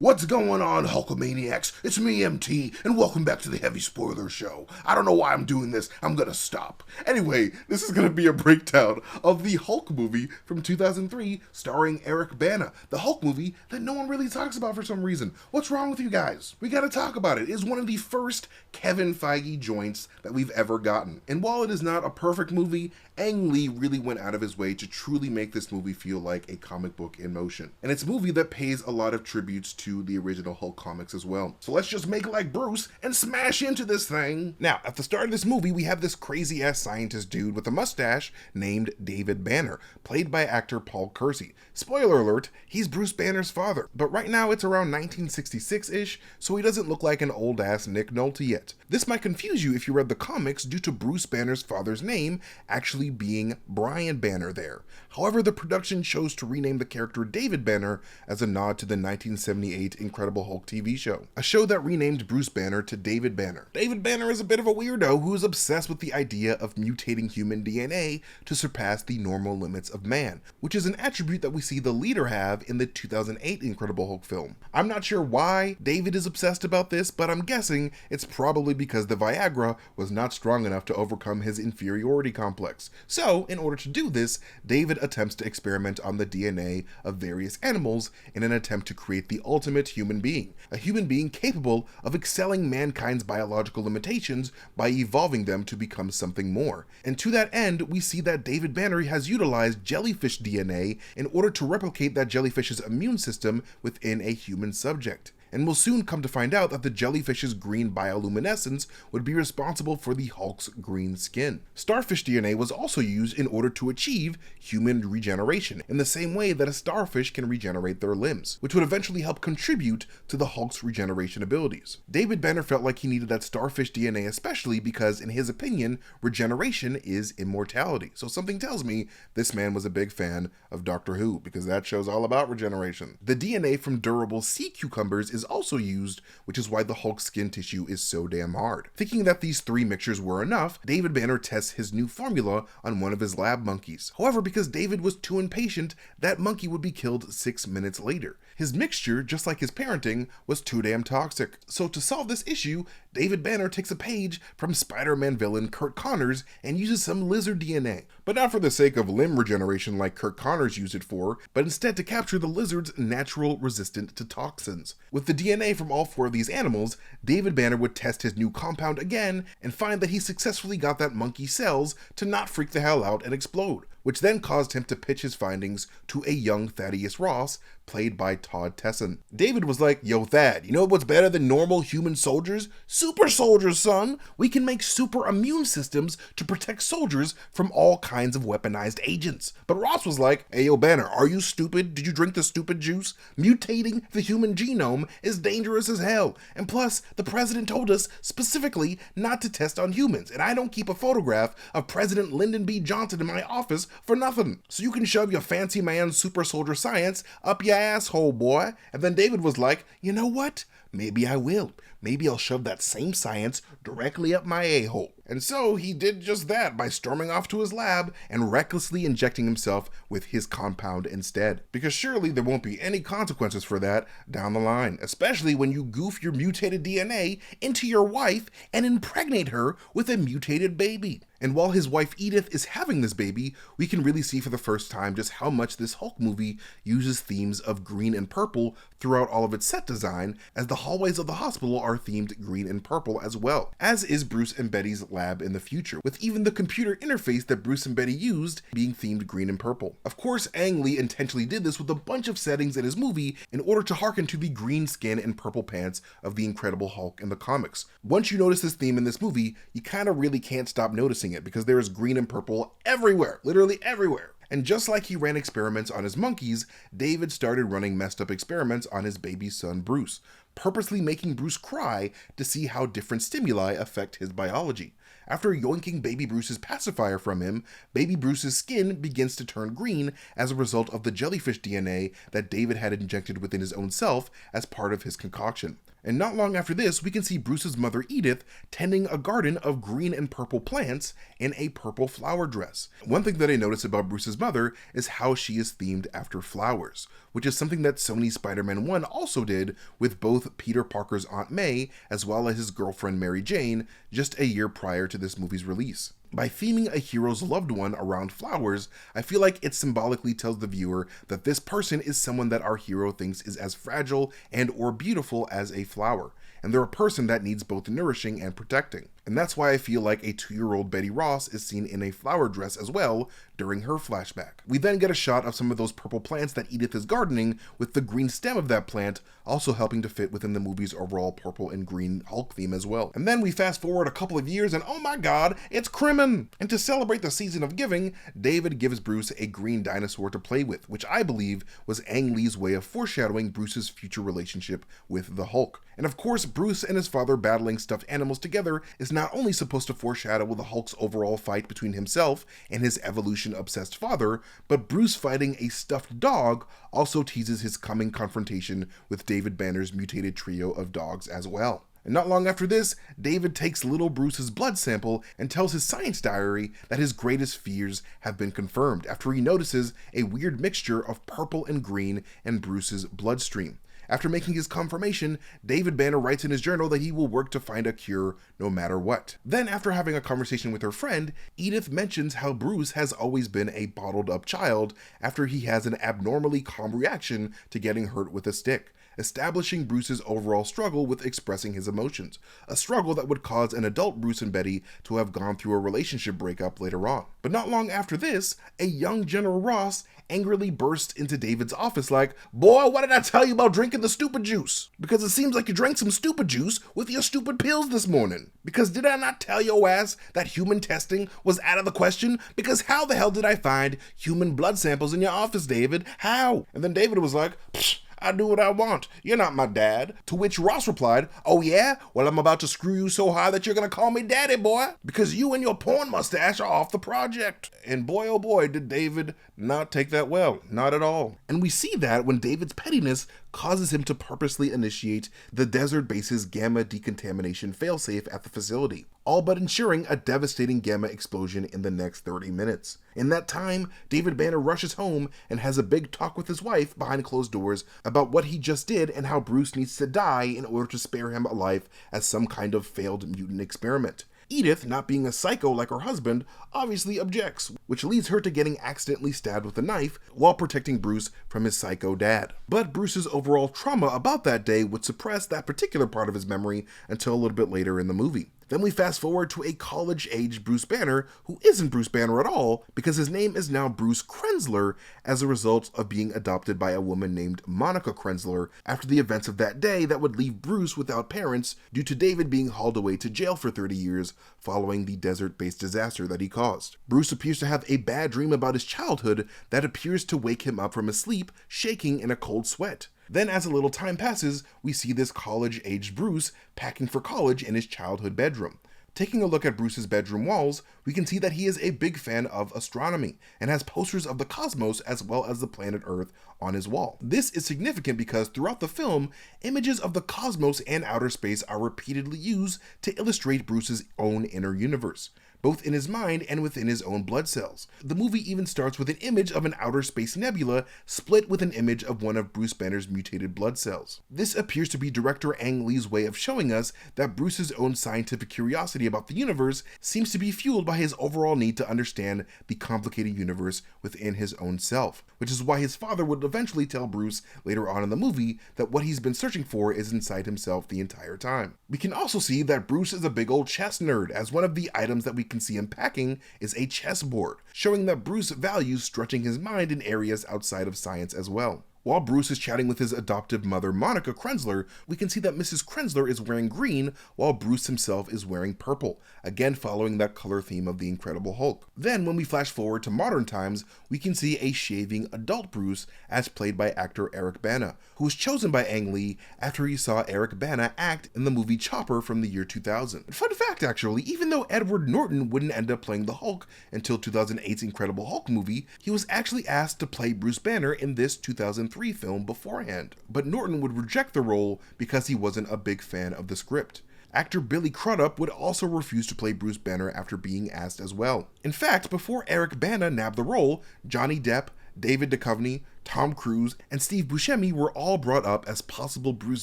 What's going on, Hulkamaniacs? It's me, MT, and welcome back to the Heavy Spoiler Show. I don't know why I'm doing this. I'm gonna stop. Anyway, this is gonna be a breakdown of the Hulk movie from 2003 starring Eric Bana. The Hulk movie that no one really talks about for some reason. What's wrong with you guys? We gotta talk about it. It is one of the first Kevin Feige joints that we've ever gotten. And while it is not a perfect movie, Ang Lee really went out of his way to truly make this movie feel like a comic book in motion. And it's a movie that pays a lot of tributes to the original Hulk comics as well. So let's just make like Bruce and smash into this thing. Now, at the start of this movie, we have this crazy ass scientist dude with a mustache named David Banner, played by actor Paul Kersey. Spoiler alert, he's Bruce Banner's father, but right now it's around 1966-ish, so he doesn't look like an old ass Nick Nolte yet. This might confuse you if you read the comics due to Bruce Banner's father's name actually being Brian Banner there. However, the production chose to rename the character David Banner as a nod to the 1978 Incredible Hulk TV show, a show that renamed Bruce Banner to David Banner. David Banner is a bit of a weirdo who is obsessed with the idea of mutating human DNA to surpass the normal limits of man, which is an attribute that we see the leader have in the 2008 Incredible Hulk film. I'm not sure why David is obsessed about this, but I'm guessing it's probably because the Viagra was not strong enough to overcome his inferiority complex. So, in order to do this, David attempts to experiment on the DNA of various animals in an attempt to create the ultimate human being, a human being capable of excelling mankind's biological limitations by evolving them to become something more. And to that end, we see that David Banner has utilized jellyfish DNA in order to replicate that jellyfish's immune system within a human subject. And we'll soon come to find out that the jellyfish's green bioluminescence would be responsible for the Hulk's green skin. Starfish DNA was also used in order to achieve human regeneration, in the same way that a starfish can regenerate their limbs, which would eventually help contribute to the Hulk's regeneration abilities. David Banner felt like he needed that starfish DNA especially because, in his opinion, regeneration is immortality. So something tells me this man was a big fan of Doctor Who, because that show's all about regeneration. The DNA from durable sea cucumbers is also used, which is why the Hulk's skin tissue is so damn hard. Thinking that these three mixtures were enough, David Banner tests his new formula on one of his lab monkeys. However, because David was too impatient, that monkey would be killed 6 minutes later. His mixture, just like his parenting, was too damn toxic. So to solve this issue, David Banner takes a page from Spider-Man villain Curt Connors and uses some lizard DNA. But not for the sake of limb regeneration like Curt Connors used it for, but instead to capture the lizard's natural resistance to toxins. With the DNA from all four of these animals, David Banner would test his new compound again and find that he successfully got that monkey's cells to not freak the hell out and explode, which then caused him to pitch his findings to a young Thaddeus Ross, played by Todd Tesson. David was like, "Yo Thad, you know what's better than normal human soldiers? Super soldiers, son! We can make super immune systems to protect soldiers from all kinds of weaponized agents." But Ross was like, "Hey yo Banner, are you stupid? Did you drink the stupid juice? Mutating the human genome is dangerous as hell. And plus, the president told us specifically not to test on humans, and I don't keep a photograph of President Lyndon B. Johnson in my office for nothing. So you can shove your fancy man super soldier science up your asshole, boy." And then David was like, "You know what? Maybe I will. Maybe I'll shove that same science directly up my a-hole." And so he did just that by storming off to his lab and recklessly injecting himself with his compound instead. Because surely there won't be any consequences for that down the line, especially when you goof your mutated DNA into your wife and impregnate her with a mutated baby. And while his wife Edith is having this baby, we can really see for the first time just how much this Hulk movie uses themes of green and purple throughout all of its set design, as the hallways of the hospital are themed green and purple as well, as is Bruce and Betty's lab in the future, with even the computer interface that Bruce and Betty used being themed green and purple. Of course, Ang Lee intentionally did this with a bunch of settings in his movie in order to harken to the green skin and purple pants of the Incredible Hulk in the comics. Once you notice this theme in this movie, you kind of really can't stop noticing it, because there is green and purple everywhere, literally everywhere. And just like he ran experiments on his monkeys, David started running messed up experiments on his baby son Bruce, purposely making Bruce cry to see how different stimuli affect his biology. After yoinking baby Bruce's pacifier from him, baby Bruce's skin begins to turn green as a result of the jellyfish DNA that David had injected within his own self as part of his concoction. And not long after this, we can see Bruce's mother Edith tending a garden of green and purple plants in a purple flower dress. One thing that I noticed about Bruce's mother is how she is themed after flowers, which is something that Sony's Spider-Man 1 also did with both Peter Parker's Aunt May as well as his girlfriend Mary Jane just a year prior to this movie's release. By theming a hero's loved one around flowers, I feel like it symbolically tells the viewer that this person is someone that our hero thinks is as fragile and or beautiful as a flower, and they're a person that needs both nourishing and protecting. And that's why I feel like a 2-year-old Betty Ross is seen in a flower dress as well during her flashback. We then get a shot of some of those purple plants that Edith is gardening, with the green stem of that plant also helping to fit within the movie's overall purple and green Hulk theme as well. And then we fast forward a couple of years and oh my god, it's Crimin! And to celebrate the season of giving, David gives Bruce a green dinosaur to play with, which I believe was Ang Lee's way of foreshadowing Bruce's future relationship with the Hulk. And of course, Bruce and his father battling stuffed animals together is not only supposed to foreshadow the Hulk's overall fight between himself and his evolution-obsessed father, but Bruce fighting a stuffed dog also teases his coming confrontation with David Banner's mutated trio of dogs as well. And not long after this, David takes little Bruce's blood sample and tells his science diary that his greatest fears have been confirmed after he notices a weird mixture of purple and green in Bruce's bloodstream. After making his confirmation, David Banner writes in his journal that he will work to find a cure no matter what. Then, after having a conversation with her friend, Edith mentions how Bruce has always been a bottled up child after he has an abnormally calm reaction to getting hurt with a stick, establishing Bruce's overall struggle with expressing his emotions, a struggle that would cause an adult Bruce and Betty to have gone through a relationship breakup later on. But not long after this, a young General Ross angrily bursts into David's office like, "Boy, what did I tell you about drinking the stupid juice? Because it seems like you drank some stupid juice with your stupid pills this morning. Because did I not tell your ass that human testing was out of the question? Because how the hell did I find human blood samples in your office, David? How?" And then David was like, "Psh, I do what I want. You're not my dad." To which Ross replied, "Oh yeah? Well, I'm about to screw you so hard that you're gonna call me daddy, boy. Because you and your porn mustache are off the project." And boy, oh boy, did David not take that well. Not at all. And we see that when David's pettiness causes him to purposely initiate the desert base's gamma decontamination failsafe at the facility, all but ensuring a devastating gamma explosion in the next 30 minutes. In that time, David Banner rushes home and has a big talk with his wife behind closed doors about what he just did and how Bruce needs to die in order to spare him a life as some kind of failed mutant experiment. Edith, not being a psycho like her husband, obviously objects, which leads her to getting accidentally stabbed with a knife while protecting Bruce from his psycho dad. But Bruce's overall trauma about that day would suppress that particular part of his memory until a little bit later in the movie. Then we fast forward to a college-aged Bruce Banner who isn't Bruce Banner at all because his name is now Bruce Krenzler as a result of being adopted by a woman named Monica Krenzler after the events of that day that would leave Bruce without parents due to David being hauled away to jail for 30 years following the desert-based disaster that he caused. Bruce appears to have a bad dream about his childhood that appears to wake him up from his sleep, shaking in a cold sweat. Then as a little time passes, we see this college-aged Bruce packing for college in his childhood bedroom. Taking a look at Bruce's bedroom walls, we can see that he is a big fan of astronomy and has posters of the cosmos as well as the planet Earth on his wall. This is significant because throughout the film, images of the cosmos and outer space are repeatedly used to illustrate Bruce's own inner universe, both in his mind and within his own blood cells. The movie even starts with an image of an outer space nebula split with an image of one of Bruce Banner's mutated blood cells. This appears to be director Ang Lee's way of showing us that Bruce's own scientific curiosity about the universe seems to be fueled by his overall need to understand the complicated universe within his own self, which is why his father would eventually tell Bruce later on in the movie that what he's been searching for is inside himself the entire time. We can also see that Bruce is a big old chess nerd, as one of the items that we can see him packing is a chessboard, showing that Bruce values stretching his mind in areas outside of science as well. While Bruce is chatting with his adoptive mother Monica Krenzler, we can see that Mrs. Krenzler is wearing green while Bruce himself is wearing purple, again following that color theme of the Incredible Hulk. Then when we flash forward to modern times, we can see a shaving adult Bruce as played by actor Eric Bana, who was chosen by Ang Lee after he saw Eric Bana act in the movie Chopper from the year 2000. Fun fact actually, even though Edward Norton wouldn't end up playing the Hulk until 2008's Incredible Hulk movie, he was actually asked to play Bruce Banner in this 2003 1983 film beforehand, but Norton would reject the role because he wasn't a big fan of the script. Actor Billy Crudup would also refuse to play Bruce Banner after being asked as well. In fact, before Eric Bana nabbed the role, Johnny Depp, David Duchovny, Tom Cruise, and Steve Buscemi were all brought up as possible Bruce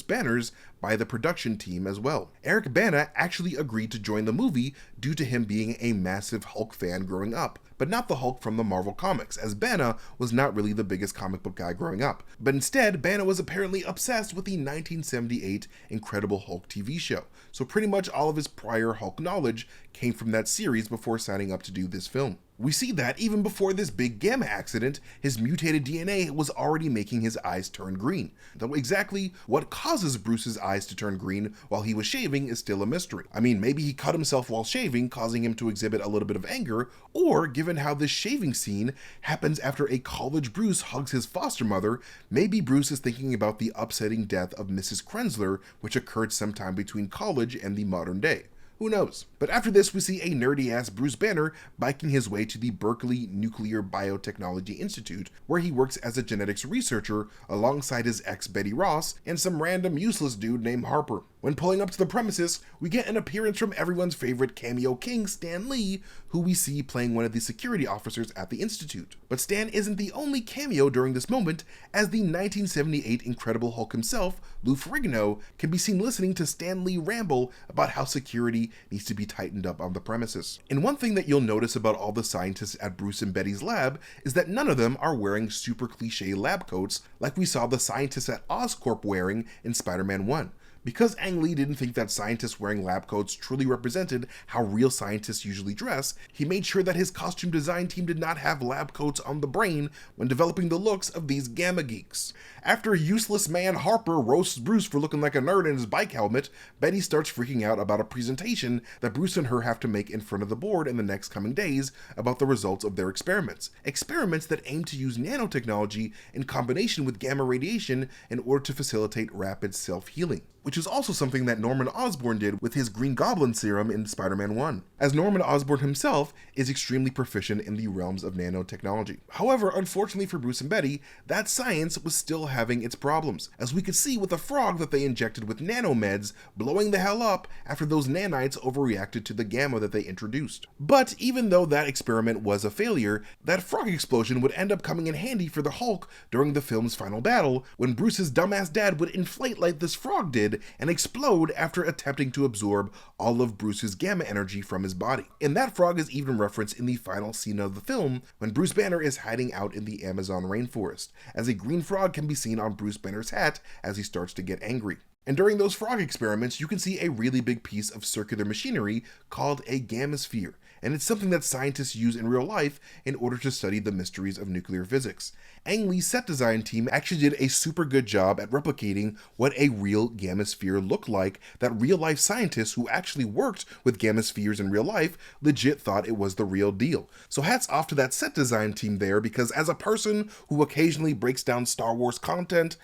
Banners by the production team as well. Eric Bana actually agreed to join the movie due to him being a massive Hulk fan growing up, but not the Hulk from the Marvel Comics, as Bana was not really the biggest comic book guy growing up. But instead, Bana was apparently obsessed with the 1978 Incredible Hulk TV show, so pretty much all of his prior Hulk knowledge came from that series before signing up to do this film. We see that even before this big gamma accident, his mutated DNA was already making his eyes turn green. Though exactly what causes Bruce's eyes to turn green while he was shaving is still a mystery. I mean, maybe he cut himself while shaving, causing him to exhibit a little bit of anger, or given how this shaving scene happens after a college Bruce hugs his foster mother, maybe Bruce is thinking about the upsetting death of Mrs. Krenzler, which occurred sometime between college and the modern day. Who knows? But after this, we see a nerdy-ass Bruce Banner biking his way to the Berkeley Nuclear Biotechnology Institute, where he works as a genetics researcher alongside his ex Betty Ross and some random useless dude named Harper. When pulling up to the premises, we get an appearance from everyone's favorite cameo king, Stan Lee, who we see playing one of the security officers at the Institute. But Stan isn't the only cameo during this moment, as the 1978 Incredible Hulk himself, Lou Ferrigno, can be seen listening to Stan Lee ramble about how security needs to be tightened up on the premises. And one thing that you'll notice about all the scientists at Bruce and Betty's lab is that none of them are wearing super cliche lab coats like we saw the scientists at Oscorp wearing in Spider-Man 1. Because Ang Lee didn't think that scientists wearing lab coats truly represented how real scientists usually dress, he made sure that his costume design team did not have lab coats on the brain when developing the looks of these gamma geeks. After useless man Harper roasts Bruce for looking like a nerd in his bike helmet, Betty starts freaking out about a presentation that Bruce and her have to make in front of the board in the next coming days about the results of their experiments. Experiments that aim to use nanotechnology in combination with gamma radiation in order to facilitate rapid self-healing, which is also something that Norman Osborn did with his Green Goblin serum in Spider-Man 1, as Norman Osborn himself is extremely proficient in the realms of nanotechnology. However, unfortunately for Bruce and Betty, that science was still having its problems, as we could see with the frog that they injected with nanomeds blowing the hell up after those nanites overreacted to the gamma that they introduced. But even though that experiment was a failure, that frog explosion would end up coming in handy for the Hulk during the film's final battle, when Bruce's dumbass dad would inflate like this frog did and explode after attempting to absorb all of Bruce's gamma energy from his body. And that frog is even referenced in the final scene of the film when Bruce Banner is hiding out in the Amazon rainforest, as a green frog can be seen on Bruce Banner's hat as he starts to get angry. And during those frog experiments, you can see a really big piece of circular machinery called a gammasphere, and it's something that scientists use in real life in order to study the mysteries of nuclear physics. Ang Lee's set design team actually did a super good job at replicating what a real gammasphere looked like that real-life scientists who actually worked with gammaspheres in real life legit thought it was the real deal. So hats off to that set design team there, because as a person who occasionally breaks down Star Wars content,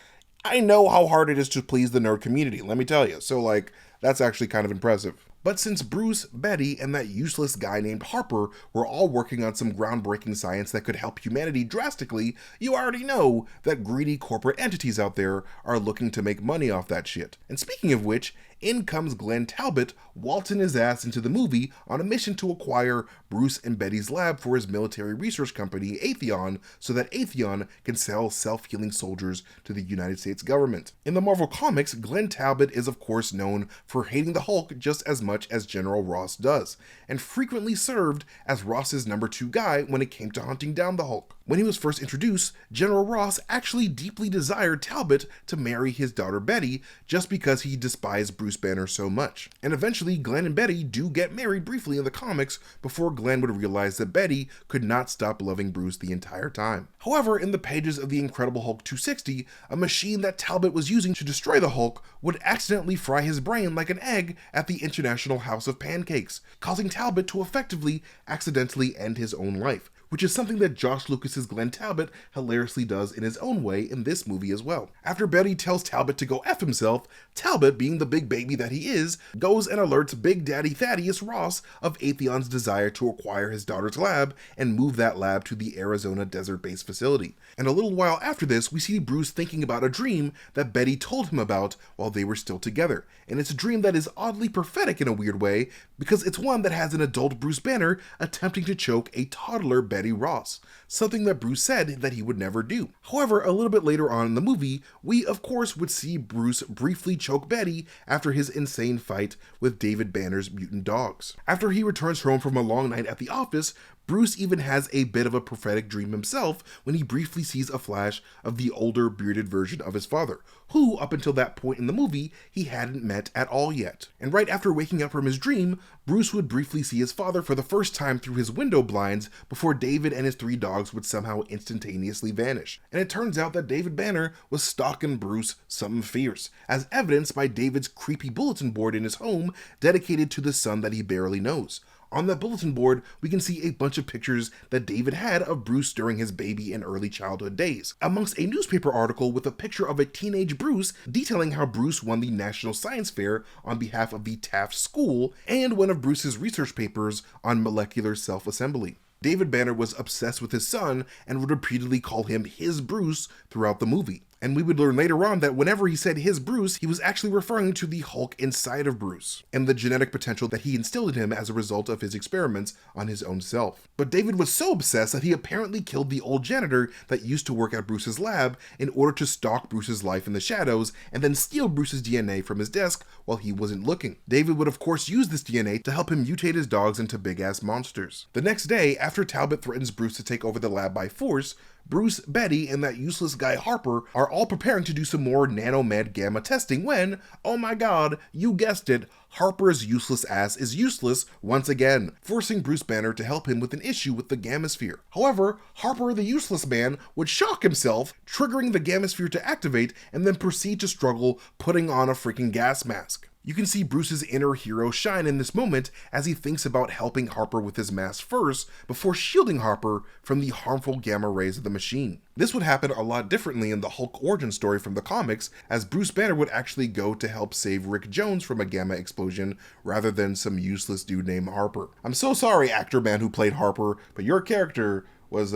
I know how hard it is to please the nerd community, let me tell you. So that's actually kind of impressive. But since Bruce, Betty, and that useless guy named Harper were all working on some groundbreaking science that could help humanity drastically, you already know that greedy corporate entities out there are looking to make money off that shit. And speaking of which, in comes Glenn Talbot, waltzing his ass into the movie on a mission to acquire Bruce and Betty's lab for his military research company, Atheon, so that Atheon can sell self-healing soldiers to the United States government. In the Marvel Comics, Glenn Talbot is of course known for hating the Hulk just as much as General Ross does, and frequently served as Ross's number 2 guy when it came to hunting down the Hulk. When he was first introduced, General Ross actually deeply desired Talbot to marry his daughter Betty just because he despised Bruce Banner so much. And eventually, Glenn and Betty do get married briefly in the comics before Glenn would realize that Betty could not stop loving Bruce the entire time. However, in the pages of the Incredible Hulk 260, a machine that Talbot was using to destroy the Hulk would accidentally fry his brain like an egg at the International House of Pancakes, causing Talbot to effectively accidentally end his own life, which is something that Josh Lucas's Glenn Talbot hilariously does in his own way in this movie as well. After Betty tells Talbot to go F himself, Talbot, being the big baby that he is, goes and alerts Big Daddy Thaddeus Ross of Atheon's desire to acquire his daughter's lab and move that lab to the Arizona desert-based facility. And a little while after this, we see Bruce thinking about a dream that Betty told him about while they were still together. And it's a dream that is oddly prophetic in a weird way, because it's one that has an adult Bruce Banner attempting to choke a toddler Betty Ross, something that Bruce said that he would never do. However, a little bit later on in the movie, we of course would see Bruce briefly choke Betty after his insane fight with David Banner's mutant dogs. After he returns home from a long night at the office, Bruce even has a bit of a prophetic dream himself when he briefly sees a flash of the older bearded version of his father, who up until that point in the movie he hadn't met at all yet. And right after waking up from his dream, Bruce would briefly see his father for the first time through his window blinds before David and his 3 dogs would somehow instantaneously vanish. And it turns out that David Banner was stalking Bruce something fierce, as evidenced by David's creepy bulletin board in his home dedicated to the son that he barely knows. On that bulletin board, we can see a bunch of pictures that David had of Bruce during his baby and early childhood days, amongst a newspaper article with a picture of a teenage Bruce detailing how Bruce won the National Science Fair on behalf of the Taft School, and one of Bruce's research papers on molecular self-assembly. David Banner was obsessed with his son and would repeatedly call him his Bruce throughout the movie. And we would learn later on that whenever he said his Bruce, he was actually referring to the Hulk inside of Bruce, and the genetic potential that he instilled in him as a result of his experiments on his own self. But David was so obsessed that he apparently killed the old janitor that used to work at Bruce's lab in order to stalk Bruce's life in the shadows and then steal Bruce's DNA from his desk while he wasn't looking. David would of course use this DNA to help him mutate his dogs into big-ass monsters. The next day, after Talbot threatens Bruce to take over the lab by force, Bruce, Betty, and that useless guy Harper are all preparing to do some more nanomed gamma testing when, oh my god, you guessed it, Harper's useless ass is useless once again, forcing Bruce Banner to help him with an issue with the Gammasphere. However, Harper the useless man would shock himself, triggering the Gammasphere to activate and then proceed to struggle putting on a freaking gas mask. You can see Bruce's inner hero shine in this moment as he thinks about helping Harper with his mask first before shielding Harper from the harmful gamma rays of the machine. This would happen a lot differently in the Hulk origin story from the comics, as Bruce Banner would actually go to help save Rick Jones from a gamma explosion rather than some useless dude named Harper. I'm so sorry, actor man who played Harper, but your character was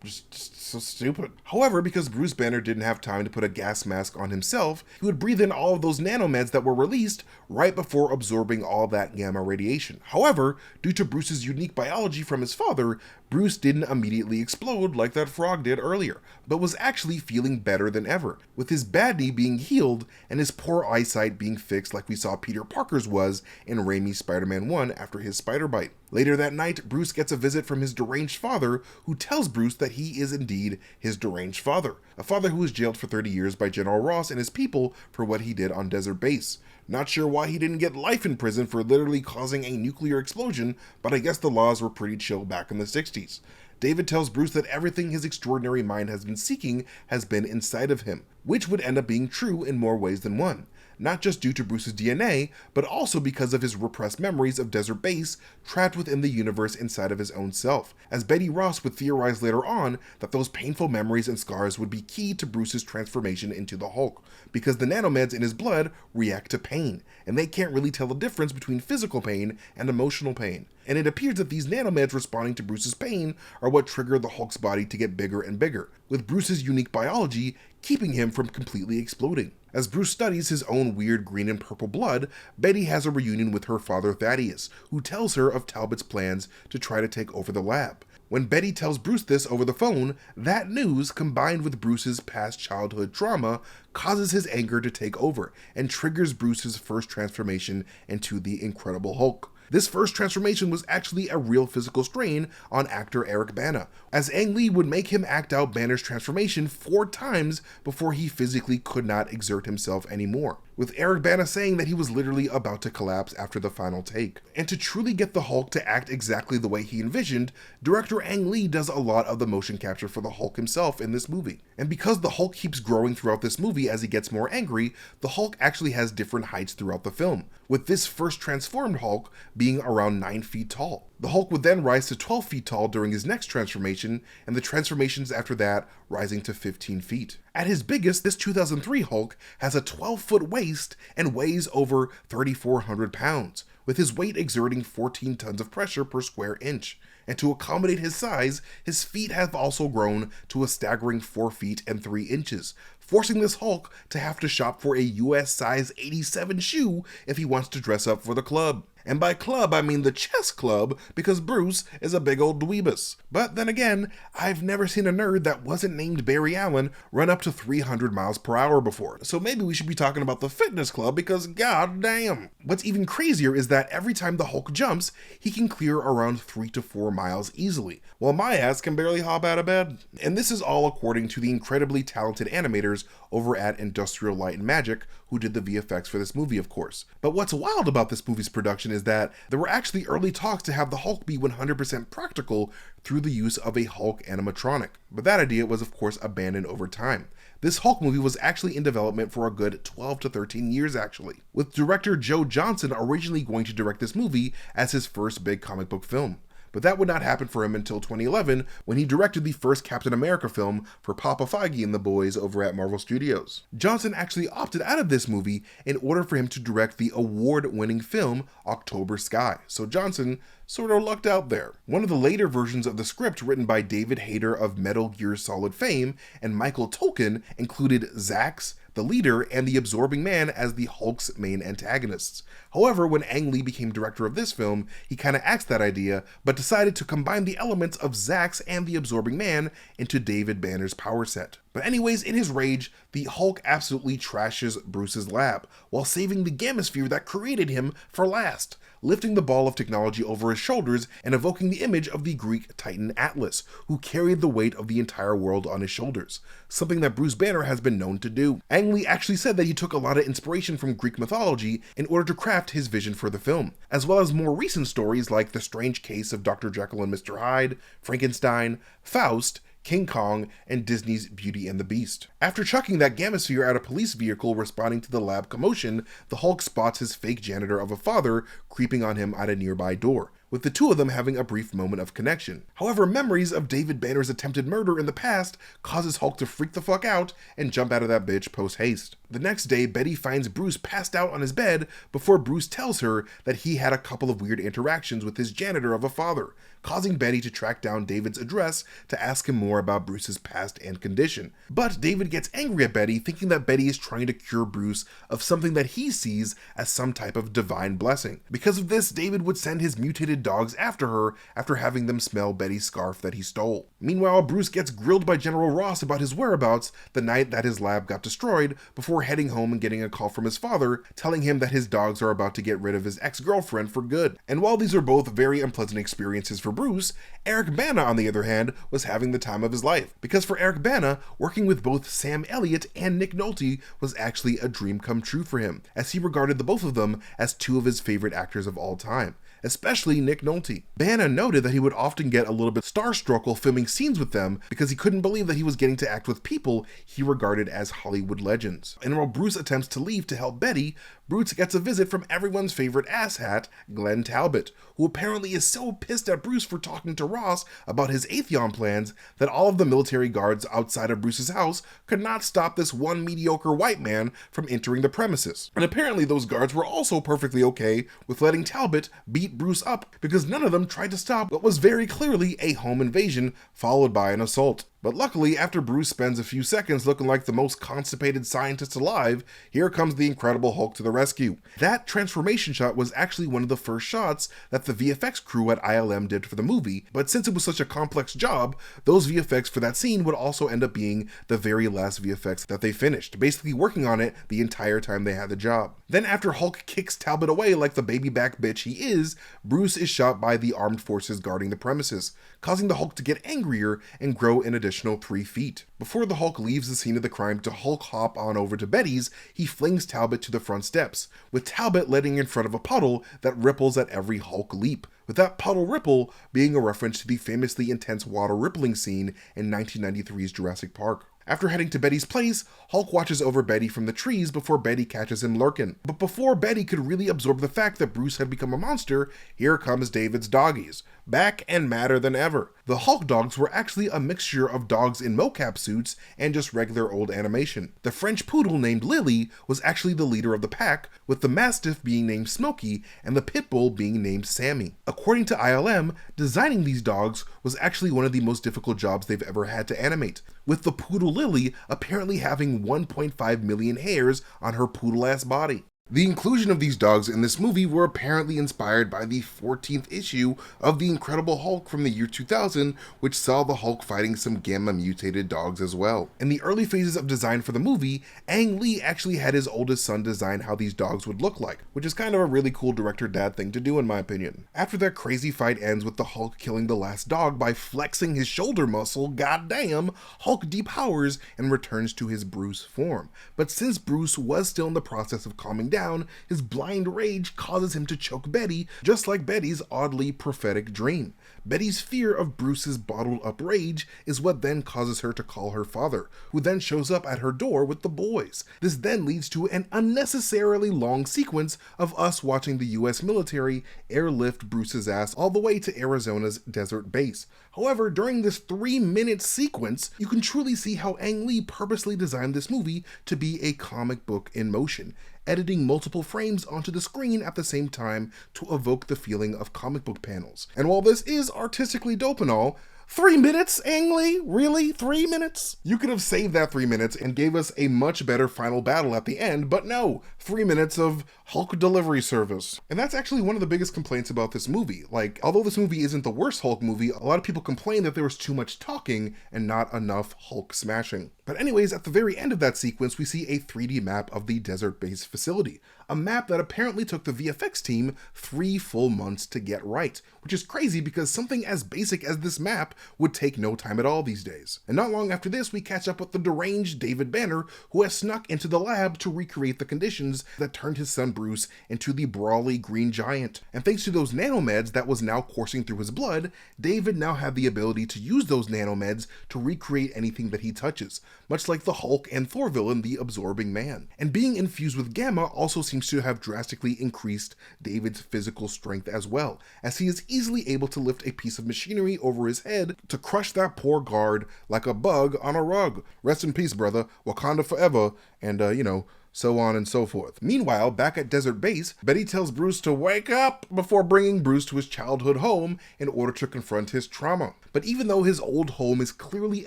just so stupid. However, because Bruce Banner didn't have time to put a gas mask on himself, he would breathe in all of those nanomeds that were released right before absorbing all that gamma radiation. However, due to Bruce's unique biology from his father, Bruce didn't immediately explode like that frog did earlier, but was actually feeling better than ever, with his bad knee being healed and his poor eyesight being fixed like we saw Peter Parker's was in Raimi's Spider-Man 1 after his spider bite. Later that night, Bruce gets a visit from his deranged father, who tells Bruce that he is indeed his deranged father, a father who was jailed for 30 years by General Ross and his people for what he did on Desert Base. Not sure why he didn't get life in prison for literally causing a nuclear explosion, but I guess the laws were pretty chill back in the 60s. David tells Bruce that everything his extraordinary mind has been seeking has been inside of him, which would end up being true in more ways than one. Not just due to Bruce's DNA, but also because of his repressed memories of Desert Base trapped within the universe inside of his own self, as Betty Ross would theorize later on that those painful memories and scars would be key to Bruce's transformation into the Hulk, because the nanomeds in his blood react to pain, and they can't really tell the difference between physical pain and emotional pain. And it appears that these nanomeds responding to Bruce's pain are what trigger the Hulk's body to get bigger and bigger, with Bruce's unique biology keeping him from completely exploding. As Bruce studies his own weird green and purple blood, Betty has a reunion with her father Thaddeus, who tells her of Talbot's plans to try to take over the lab. When Betty tells Bruce this over the phone, that news, combined with Bruce's past childhood trauma, causes his anger to take over and triggers Bruce's first transformation into the Incredible Hulk. This first transformation was actually a real physical strain on actor Eric Bana, as Ang Lee would make him act out Banner's transformation 4 times before he physically could not exert himself anymore, with Eric Bana saying that he was literally about to collapse after the final take. And to truly get the Hulk to act exactly the way he envisioned, director Ang Lee does a lot of the motion capture for the Hulk himself in this movie. And because the Hulk keeps growing throughout this movie as he gets more angry, the Hulk actually has different heights throughout the film, with this first transformed Hulk being around 9 feet tall. The Hulk would then rise to 12 feet tall during his next transformation, and the transformations after that rising to 15 feet. At his biggest, this 2003 Hulk has a 12-foot waist and weighs over 3,400 pounds, with his weight exerting 14 tons of pressure per square inch. And to accommodate his size, his feet have also grown to a staggering 4 feet and 3 inches, forcing this Hulk to have to shop for a US size 87 shoe if he wants to dress up for the club. And by club, I mean the chess club, because Bruce is a big old dweebus. But then again, I've never seen a nerd that wasn't named Barry Allen run up to 300 miles per hour before. So maybe we should be talking about the fitness club, because god damn. What's even crazier is that every time the Hulk jumps, he can clear around 3 to 4 miles easily, while my ass can barely hop out of bed. And this is all according to the incredibly talented animators over at Industrial Light and Magic, who did the VFX for this movie, of course. But what's wild about this movie's production is that there were actually early talks to have the Hulk be 100% practical through the use of a Hulk animatronic. But that idea was, of course, abandoned over time. This Hulk movie was actually in development for a good 12 to 13 years actually, with director Joe Johnston originally going to direct this movie as his first big comic book film. But that would not happen for him until 2011, when he directed the first Captain America film for Papa Feige and the boys over at Marvel Studios. Johnston actually opted out of this movie in order for him to direct the award-winning film October Sky, so Johnston sort of lucked out there. One of the later versions of the script, written by David Hayter of Metal Gear Solid fame and Michael Tolkien, included Zax, the leader, and the Absorbing Man as the Hulk's main antagonists. However, when Ang Lee became director of this film, he kinda axed that idea, but decided to combine the elements of Zax and the Absorbing Man into David Banner's power set. But anyways, in his rage, the Hulk absolutely trashes Bruce's lab, while saving the Gamasphere that created him for last, lifting the ball of technology over his shoulders and evoking the image of the Greek Titan Atlas, who carried the weight of the entire world on his shoulders, something that Bruce Banner has been known to do. Ang Lee actually said that he took a lot of inspiration from Greek mythology in order to craft his vision for the film, as well as more recent stories like The Strange Case of Dr. Jekyll and Mr. Hyde, Frankenstein, Faust, King Kong, and Disney's Beauty and the Beast. After chucking that Gamasphere at a police vehicle responding to the lab commotion, the Hulk spots his fake janitor of a father creeping on him at a nearby door, with the two of them having a brief moment of connection. However, memories of David Banner's attempted murder in the past causes Hulk to freak the fuck out and jump out of that bitch post-haste. The next day, Betty finds Bruce passed out on his bed before Bruce tells her that he had a couple of weird interactions with his janitor of a father, causing Betty to track down David's address to ask him more about Bruce's past and condition. But David gets angry at Betty, thinking that Betty is trying to cure Bruce of something that he sees as some type of divine blessing. Because of this, David would send his mutated dogs after her after having them smell Betty's scarf that he stole. Meanwhile, Bruce gets grilled by General Ross about his whereabouts the night that his lab got destroyed, before heading home and getting a call from his father telling him that his dogs are about to get rid of his ex-girlfriend for good. And while these are both very unpleasant experiences for Bruce, Eric Bana, on the other hand, was having the time of his life. Because for Eric Bana, working with both Sam Elliott and Nick Nolte was actually a dream come true for him, as he regarded the both of them as two of his favorite actors of all time, especially Nick Nolte. Bana noted that he would often get a little bit starstruck while filming scenes with them because he couldn't believe that he was getting to act with people he regarded as Hollywood legends. And while Bruce attempts to leave to help Betty, Bruce gets a visit from everyone's favorite asshat, Glenn Talbot, who apparently is so pissed at Bruce for talking to Ross about his Atheon plans that all of the military guards outside of Bruce's house could not stop this one mediocre white man from entering the premises. And apparently those guards were also perfectly okay with letting Talbot beat Bruce up because none of them tried to stop what was very clearly a home invasion followed by an assault. But luckily, after Bruce spends a few seconds looking like the most constipated scientist alive, here comes the Incredible Hulk to the rescue. That transformation shot was actually one of the first shots that the VFX crew at ILM did for the movie, but since it was such a complex job, those VFX for that scene would also end up being the very last VFX that they finished, basically working on it the entire time they had the job. Then after Hulk kicks Talbot away like the baby back bitch he is, Bruce is shot by the armed forces guarding the premises, causing the Hulk to get angrier and grow an additional 3 feet. Before the Hulk leaves the scene of the crime to Hulk hop on over to Betty's, he flings Talbot to the front steps, with Talbot landing in front of a puddle that ripples at every Hulk leap, with that puddle ripple being a reference to the famously intense water rippling scene in 1993's Jurassic Park. After heading to Betty's place, Hulk watches over Betty from the trees before Betty catches him lurking. But before Betty could really absorb the fact that Bruce had become a monster, here comes David's doggies, back and madder than ever. The Hulk dogs were actually a mixture of dogs in mocap suits and just regular old animation. The French poodle named Lily was actually the leader of the pack, with the Mastiff being named Smokey and the Pit Bull being named Sammy. According to ILM, designing these dogs was actually one of the most difficult jobs they've ever had to animate, with the poodle Lily apparently having 1.5 million hairs on her poodle-ass body. The inclusion of these dogs in this movie were apparently inspired by the 14th issue of The Incredible Hulk from the year 2000, which saw the Hulk fighting some gamma-mutated dogs as well. In the early phases of design for the movie, Ang Lee actually had his oldest son design how these dogs would look like, which is kind of a really cool director-dad thing to do in my opinion. After that crazy fight ends with the Hulk killing the last dog by flexing his shoulder muscle, goddamn, Hulk depowers and returns to his Bruce form. But since Bruce was still in the process of calming down, his blind rage causes him to choke Betty, just like Betty's oddly prophetic dream. Betty's fear of Bruce's bottled up rage is what then causes her to call her father, who then shows up at her door with the boys. This then leads to an unnecessarily long sequence of us watching the US military airlift Bruce's ass all the way to Arizona's desert base. However, during this 3-minute sequence, you can truly see how Ang Lee purposely designed this movie to be a comic book in motion, editing multiple frames onto the screen at the same time to evoke the feeling of comic book panels. And while this is artistically dope and all, 3 minutes, Ang Lee? Really? 3 minutes? You could have saved that 3 minutes and gave us a much better final battle at the end, but no, 3 minutes of Hulk delivery service. And that's actually one of the biggest complaints about this movie. Like, although this movie isn't the worst Hulk movie, a lot of people complain that there was too much talking and not enough Hulk smashing. But anyways, at the very end of that sequence, we see a 3D map of the desert base facility. A map that apparently took the VFX team 3 full months to get right, which is crazy because something as basic as this map would take no time at all these days. And not long after this, we catch up with the deranged David Banner, who has snuck into the lab to recreate the conditions that turned his son Bruce into the brawly green giant. And thanks to those nanomeds that was now coursing through his blood, David now had the ability to use those nanomeds to recreate anything that he touches, much like the Hulk and Thor villain, the Absorbing Man. And being infused with Gamma also seems to have drastically increased David's physical strength as well, as he is easily able to lift a piece of machinery over his head to crush that poor guard like a bug on a rug. Rest in peace, brother. Wakanda forever. And, so on and so forth. Meanwhile, back at Desert Base, Betty tells Bruce to wake up before bringing Bruce to his childhood home in order to confront his trauma. But even though his old home is clearly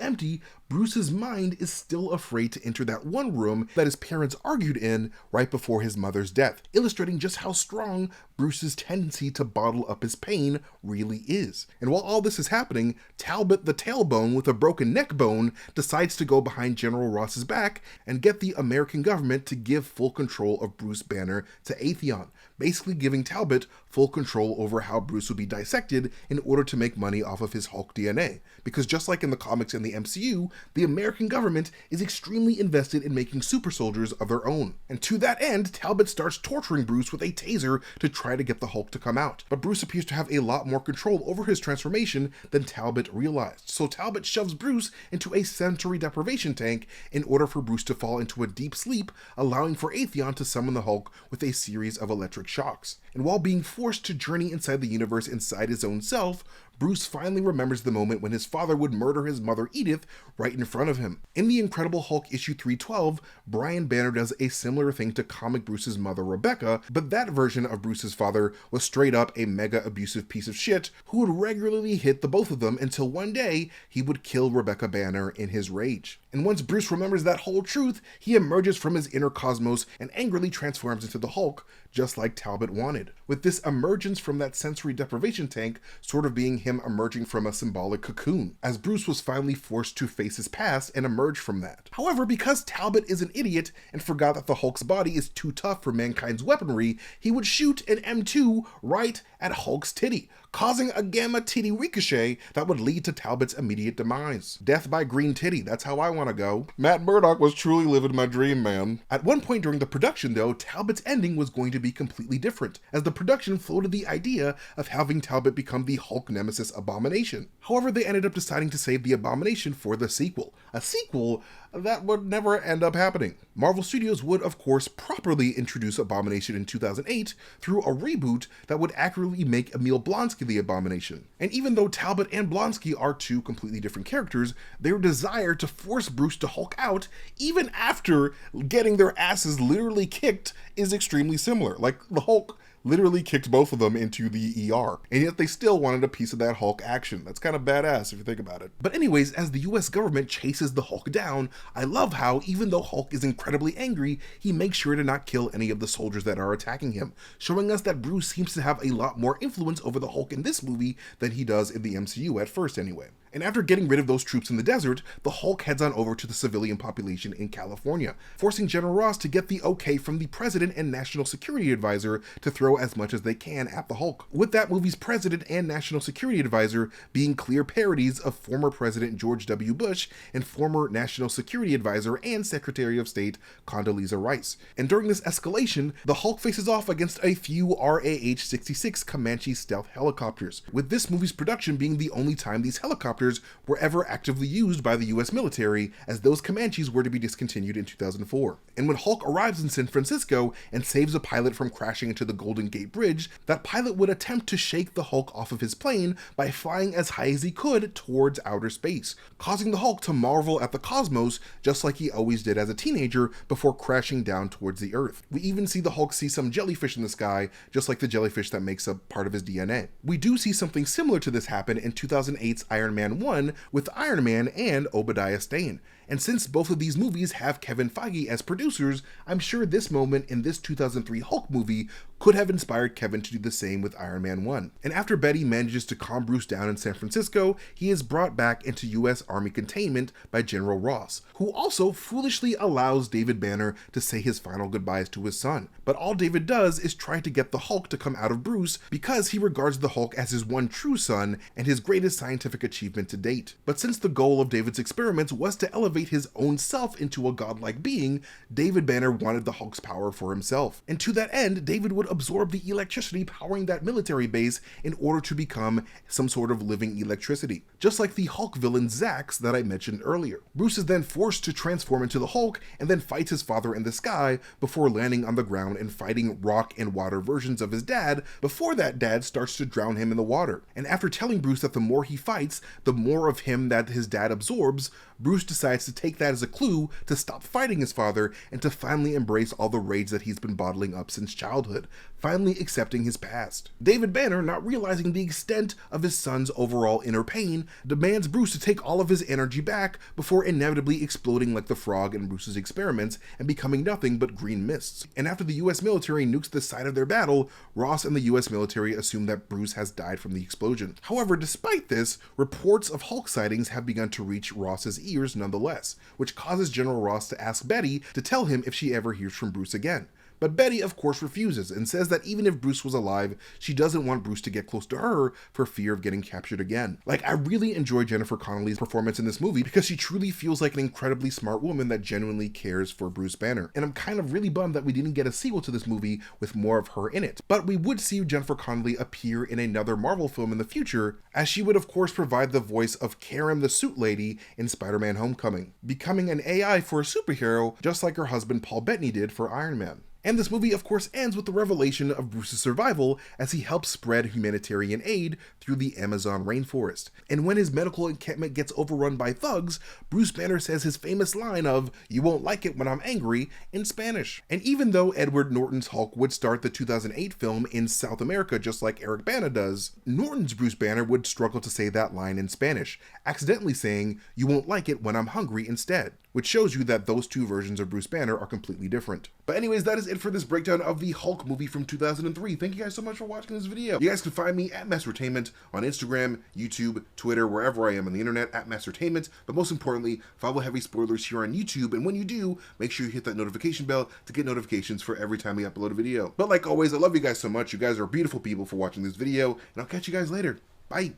empty, Bruce's mind is still afraid to enter that one room that his parents argued in right before his mother's death, illustrating just how strong Bruce's tendency to bottle up his pain really is. And while all this is happening, Talbot the tailbone with a broken neck bone decides to go behind General Ross's back and get the American government to give full control of Bruce Banner to Atheon, basically giving Talbot full control over how Bruce would be dissected in order to make money off of his Hulk DNA. Because just like in the comics and the MCU, the American government is extremely invested in making super soldiers of their own. And to that end, Talbot starts torturing Bruce with a taser to try to get the Hulk to come out. But Bruce appears to have a lot more control over his transformation than Talbot realized. So Talbot shoves Bruce into a sensory deprivation tank in order for Bruce to fall into a deep sleep, allowing for Atheon to summon the Hulk with a series of electric shocks. And while being forced to journey inside the universe inside his own self, Bruce finally remembers the moment when his father would murder his mother Edith right in front of him. In The Incredible Hulk issue 312, Brian Banner does a similar thing to comic Bruce's mother Rebecca, but that version of Bruce's father was straight up a mega abusive piece of shit who would regularly hit the both of them until one day he would kill Rebecca Banner in his rage. And once Bruce remembers that whole truth, he emerges from his inner cosmos and angrily transforms into the Hulk, just like Talbot wanted, with this emergence from that sensory deprivation tank sort of being him emerging from a symbolic cocoon, as Bruce was finally forced to face his past and emerge from that. However, because Talbot is an idiot and forgot that the Hulk's body is too tough for mankind's weaponry, he would shoot an M2 right at Hulk's titty, causing a gamma titty ricochet that would lead to Talbot's immediate demise. Death by green titty, that's how I want to go. Matt Murdock was truly living my dream, man. At one point during the production though, Talbot's ending was going to be completely different, as the production floated the idea of having Talbot become the Hulk nemesis Abomination. However, they ended up deciding to save the Abomination for the sequel. A sequel that would never end up happening. Marvel Studios would, of course, properly introduce Abomination in 2008 through a reboot that would accurately make Emil Blonsky the Abomination. And even though Talbot and Blonsky are two completely different characters, their desire to force Bruce to Hulk out, even after getting their asses literally kicked, is extremely similar. Like, the Hulk literally kicked both of them into the ER, and yet they still wanted a piece of that Hulk action. That's kind of badass if you think about it. But anyways, as the US government chases the Hulk down, I love how, even though Hulk is incredibly angry, he makes sure to not kill any of the soldiers that are attacking him, showing us that Bruce seems to have a lot more influence over the Hulk in this movie than he does in the MCU at first anyway. And after getting rid of those troops in the desert, the Hulk heads on over to the civilian population in California, forcing General Ross to get the okay from the President and National Security Advisor to throw as much as they can at the Hulk. With that movie's President and National Security Advisor being clear parodies of former President George W. Bush and former National Security Advisor and Secretary of State Condoleezza Rice. And during this escalation, the Hulk faces off against a few RAH-66 Comanche stealth helicopters, with this movie's production being the only time these helicopters were ever actively used by the US military, as those Comanches were to be discontinued in 2004. And when Hulk arrives in San Francisco and saves a pilot from crashing into the Golden Gate Bridge, that pilot would attempt to shake the Hulk off of his plane by flying as high as he could towards outer space, causing the Hulk to marvel at the cosmos just like he always did as a teenager before crashing down towards the Earth. We even see the Hulk see some jellyfish in the sky, just like the jellyfish that makes up part of his DNA. We do see something similar to this happen in 2008's Iron Man 1 with Iron Man and Obadiah Stane. And since both of these movies have Kevin Feige as producers, I'm sure this moment in this 2003 Hulk movie could have inspired Kevin to do the same with Iron Man 1. And after Betty manages to calm Bruce down in San Francisco, he is brought back into US Army containment by General Ross, who also foolishly allows David Banner to say his final goodbyes to his son. But all David does is try to get the Hulk to come out of Bruce because he regards the Hulk as his one true son and his greatest scientific achievement to date. But since the goal of David's experiments was to elevate his own self into a godlike being, David Banner wanted the Hulk's power for himself. And to that end, David would absorb the electricity powering that military base in order to become some sort of living electricity, just like the Hulk villain Zax that I mentioned earlier. Bruce is then forced to transform into the Hulk and then fights his father in the sky before landing on the ground and fighting rock and water versions of his dad before that dad starts to drown him in the water. And after telling Bruce that the more he fights, the more of him that his dad absorbs, Bruce decides to take that as a clue to stop fighting his father and to finally embrace all the rage that he's been bottling up since childhood, finally accepting his past. David Banner, not realizing the extent of his son's overall inner pain, demands Bruce to take all of his energy back before inevitably exploding like the frog in Bruce's experiments and becoming nothing but green mists. And after the US military nukes the site of their battle, Ross and the US military assume that Bruce has died from the explosion. However, despite this, reports of Hulk sightings have begun to reach Ross's ears nonetheless, which causes General Ross to ask Betty to tell him if she ever hears from Bruce again. But Betty, of course, refuses and says that even if Bruce was alive, she doesn't want Bruce to get close to her for fear of getting captured again. Like, I really enjoy Jennifer Connelly's performance in this movie because she truly feels like an incredibly smart woman that genuinely cares for Bruce Banner. And I'm kind of really bummed that we didn't get a sequel to this movie with more of her in it. But we would see Jennifer Connelly appear in another Marvel film in the future, as she would of course provide the voice of Karen the Suit Lady in Spider-Man Homecoming, becoming an AI for a superhero just like her husband Paul Bettany did for Iron Man. And this movie, of course, ends with the revelation of Bruce's survival as he helps spread humanitarian aid through the Amazon rainforest. And when his medical encampment gets overrun by thugs, Bruce Banner says his famous line of, "You won't like it when I'm angry," in Spanish. And even though Edward Norton's Hulk would start the 2008 film in South America just like Eric Bana does, Norton's Bruce Banner would struggle to say that line in Spanish, accidentally saying, "You won't like it when I'm hungry" instead, which shows you that those two versions of Bruce Banner are completely different. But anyways, that is it it for this breakdown of the Hulk movie from 2003. Thank you guys so much for watching this video. You guys can find me at Mastertainment on Instagram, YouTube, Twitter, wherever I am on the internet at Mastertainment. But most importantly, follow Heavy Spoilers here on YouTube. And when you do, make sure you hit that notification bell to get notifications for every time we upload a video. But like always, I love you guys so much. You guys are beautiful people for watching this video. And I'll catch you guys later. Bye.